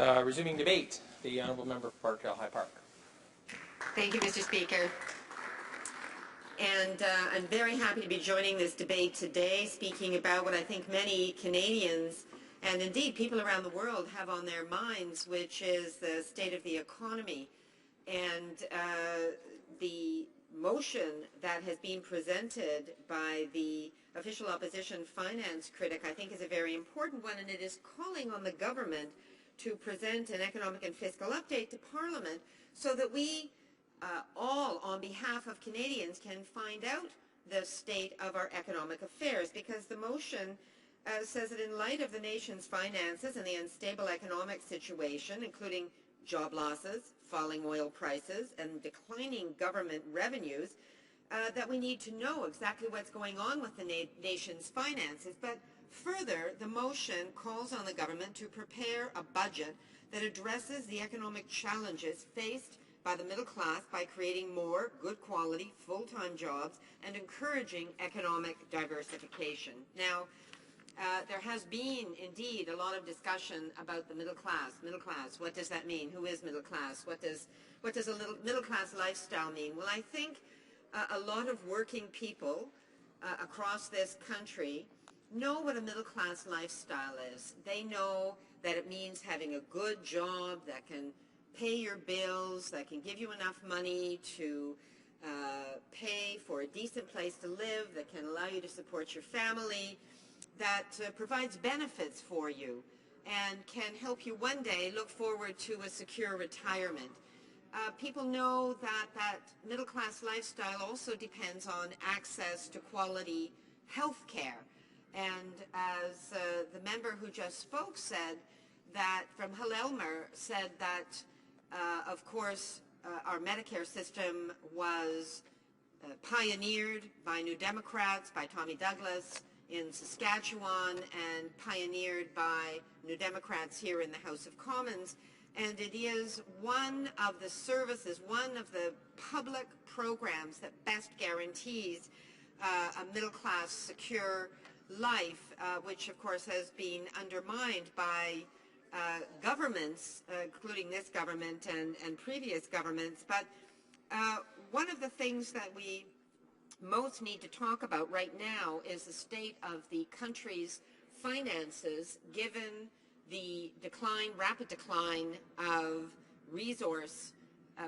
Resuming debate, the Honourable Member for Parkdale-High Park. Thank you, Mr. Speaker. And I'm very happy to be joining this debate today, speaking about what I think many Canadians and indeed people around the world have on their minds, which is the state of the economy. And the motion that has been presented by the official opposition finance critic, I think, is a very important one, and it is calling on the government to present an economic and fiscal update to Parliament so that we all, on behalf of Canadians, can find out the state of our economic affairs, because the motion says that in light of the nation's finances and the unstable economic situation, including job losses, falling oil prices, and declining government revenues, that we need to know exactly what's going on with the nation's finances. But further, the motion calls on the government to prepare a budget that addresses the economic challenges faced by the middle class by creating more good quality full-time jobs and encouraging economic diversification. Now, there has been indeed a lot of discussion about the middle class. Middle class, what does that mean? Who is middle class? What does a middle class lifestyle mean? Well, I think a lot of working people across this country know what a middle class lifestyle is. They know that it means having a good job that can pay your bills, that can give you enough money to pay for a decent place to live, that can allow you to support your family, that provides benefits for you and can help you one day look forward to a secure retirement. People know that that middle class lifestyle also depends on access to quality health care. And as the member who just spoke said, that from Hull-Elmer said that of course, our Medicare system was pioneered by New Democrats, by Tommy Douglas in Saskatchewan, and pioneered by New Democrats here in the House of Commons. And it is one of the services, one of the public programs that best guarantees a middle-class, secure life, which of course has been undermined by governments, including this government and previous governments. But one of the things that we most need to talk about right now is the state of the country's finances, given the rapid decline of resource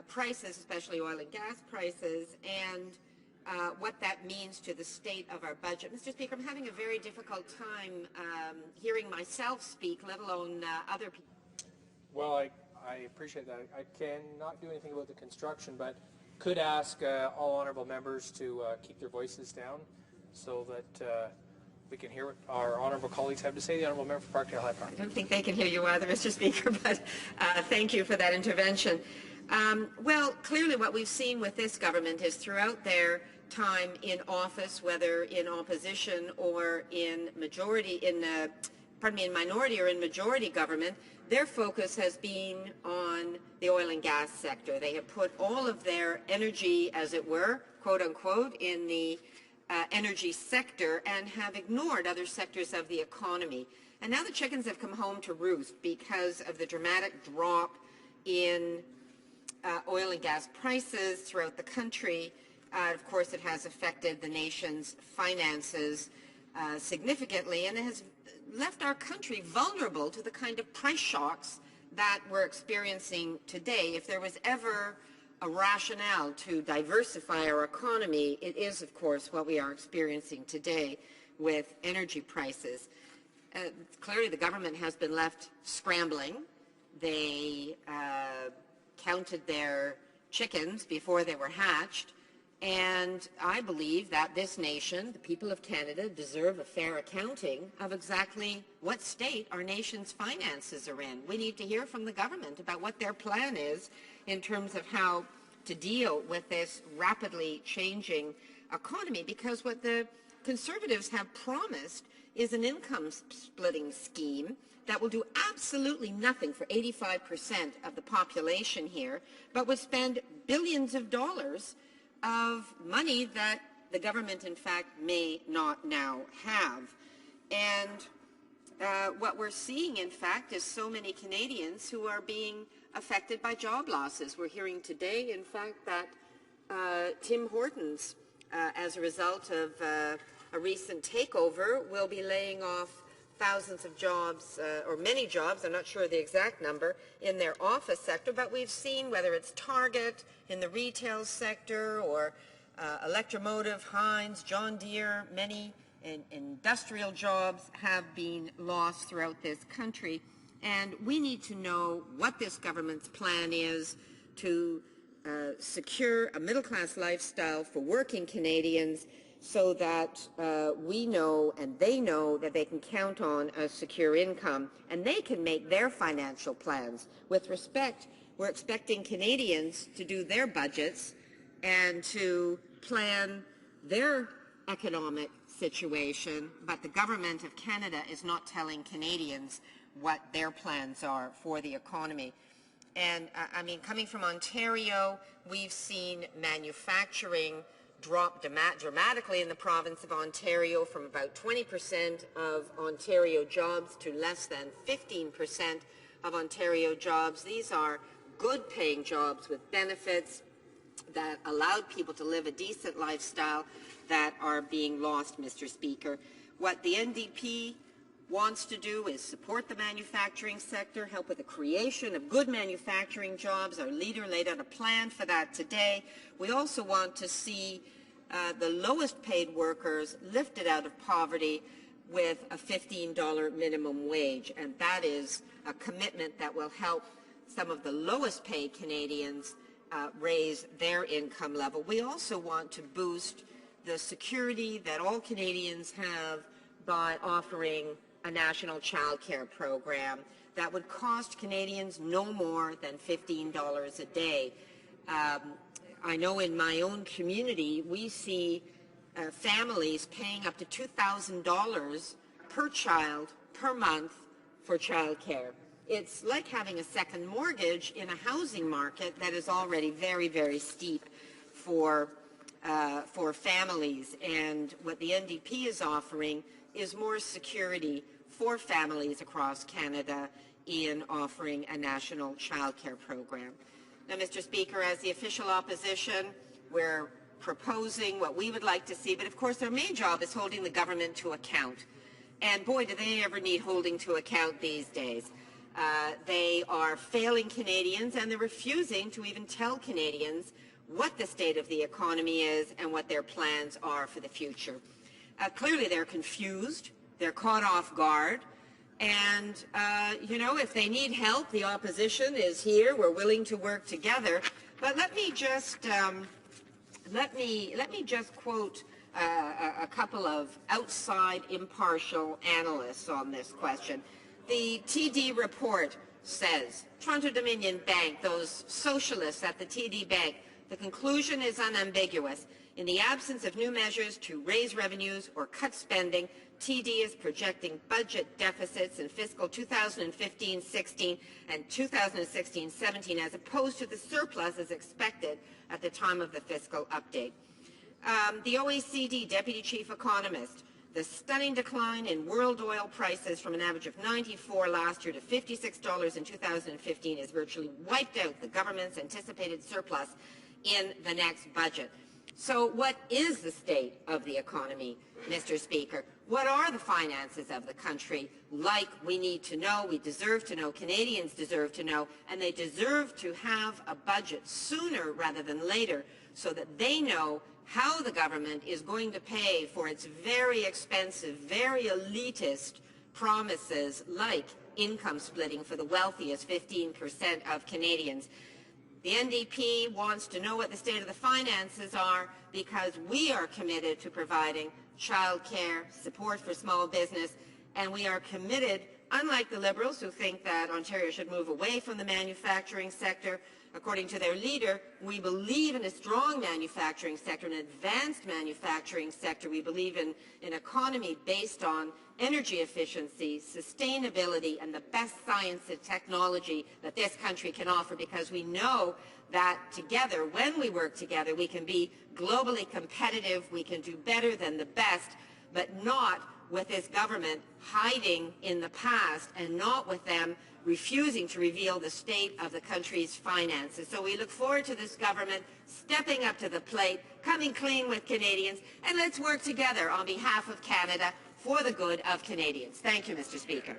prices, especially oil and gas prices, and what that means to the state of our budget. Mr. Speaker, I'm having a very difficult time hearing myself speak, let alone other people. Well, I appreciate that. I cannot do anything about the construction, but could ask all honourable members to keep their voices down so that we can hear what our honourable colleagues have to say. The Honourable Member for Parkdale-High Park. I don't think they can hear you either, Mr. Speaker, but thank you for that intervention. Well, clearly what we've seen with this government is throughout their time in office, whether in opposition or in minority or in majority government, their focus has been on the oil and gas sector. They have put all of their energy, as it were, quote unquote, in the energy sector and have ignored other sectors of the economy. And now the chickens have come home to roost because of the dramatic drop in oil and gas prices throughout the country. Of course, it has affected the nation's finances significantly, and it has left our country vulnerable to the kind of price shocks that we're experiencing today. If there was ever a rationale to diversify our economy, it is, of course, what we are experiencing today with energy prices. Clearly, the government has been left scrambling. They counted their chickens before they were hatched. And I believe that this nation, the people of Canada, deserve a fair accounting of exactly what state our nation's finances are in. We need to hear from the government about what their plan is in terms of how to deal with this rapidly changing economy, because what the Conservatives have promised is an income-splitting scheme that will do absolutely nothing for 85% of the population here, but will spend billions of dollars of money that the government, in fact, may not now have. And what we're seeing, in fact, is so many Canadians who are being affected by job losses. We're hearing today, in fact, that Tim Hortons, as a result of a recent takeover, will be laying off thousands of jobs, or many jobs, I'm not sure the exact number, in their office sector. But we've seen, whether it's Target in the retail sector or Electromotive, Heinz, John Deere, many industrial jobs have been lost throughout this country. And we need to know what this government's plan is to secure a middle-class lifestyle for working Canadians, so that we know and they know that they can count on a secure income and they can make their financial plans. With respect, we're expecting Canadians to do their budgets and to plan their economic situation, but the Government of Canada is not telling Canadians what their plans are for the economy. And I mean, coming from Ontario, we've seen manufacturing drop dramatically in the province of Ontario, from about 20% of Ontario jobs to less than 15% of Ontario jobs. These are good paying jobs with benefits that allowed people to live a decent lifestyle that are being lost, Mr. Speaker. What the NDP wants to do is support the manufacturing sector, help with the creation of good manufacturing jobs. Our leader laid out a plan for that today. We also want to see the lowest paid workers lifted out of poverty with a $15 minimum wage, and that is a commitment that will help some of the lowest paid Canadians raise their income level. We also want to boost the security that all Canadians have by offering a national child care program that would cost Canadians no more than $15 a day. I know in my own community we see families paying up to $2,000 per child per month for child care. It's like having a second mortgage in a housing market that is already very, very steep for families. And what the NDP is offering is more security for families across Canada in offering a national child care program. Now, Mr. Speaker, as the official opposition, we're proposing what we would like to see, but of course their main job is holding the government to account. And boy, do they ever need holding to account these days. They are failing Canadians, and they're refusing to even tell Canadians what the state of the economy is and what their plans are for the future. Clearly they're confused, they're caught off guard, and you know, if they need help, the opposition is here. We're willing to work together. But let me just quote a couple of outside impartial analysts on this question. The TD report says, Toronto Dominion Bank, those socialists at the TD Bank, the conclusion is unambiguous. In the absence of new measures to raise revenues or cut spending, TD is projecting budget deficits in fiscal 2015-16 and 2016-17 as opposed to the surplus as expected at the time of the fiscal update. The OECD Deputy Chief Economist, the stunning decline in world oil prices from an average of $94 last year to $56 in 2015 has virtually wiped out the government's anticipated surplus in the next budget. So what is the state of the economy, Mr. Speaker? What are the finances of the country like? We need to know, we deserve to know, Canadians deserve to know, and they deserve to have a budget sooner rather than later so that they know how the government is going to pay for its very expensive, very elitist promises like income splitting for the wealthiest 15% of Canadians. The NDP wants to know what the state of the finances are because we are committed to providing child care, support for small business, and we are committed, unlike the Liberals who think that Ontario should move away from the manufacturing sector. According to their leader, we believe in a strong manufacturing sector, an advanced manufacturing sector. We believe in an economy based on energy efficiency, sustainability, and the best science and technology that this country can offer, because we know that together, when we work together, we can be globally competitive, we can do better than the best, but not with this government hiding in the past and not with them refusing to reveal the state of the country's finances. So we look forward to this government stepping up to the plate, coming clean with Canadians, and let's work together on behalf of Canada for the good of Canadians. Thank you, Mr. Speaker.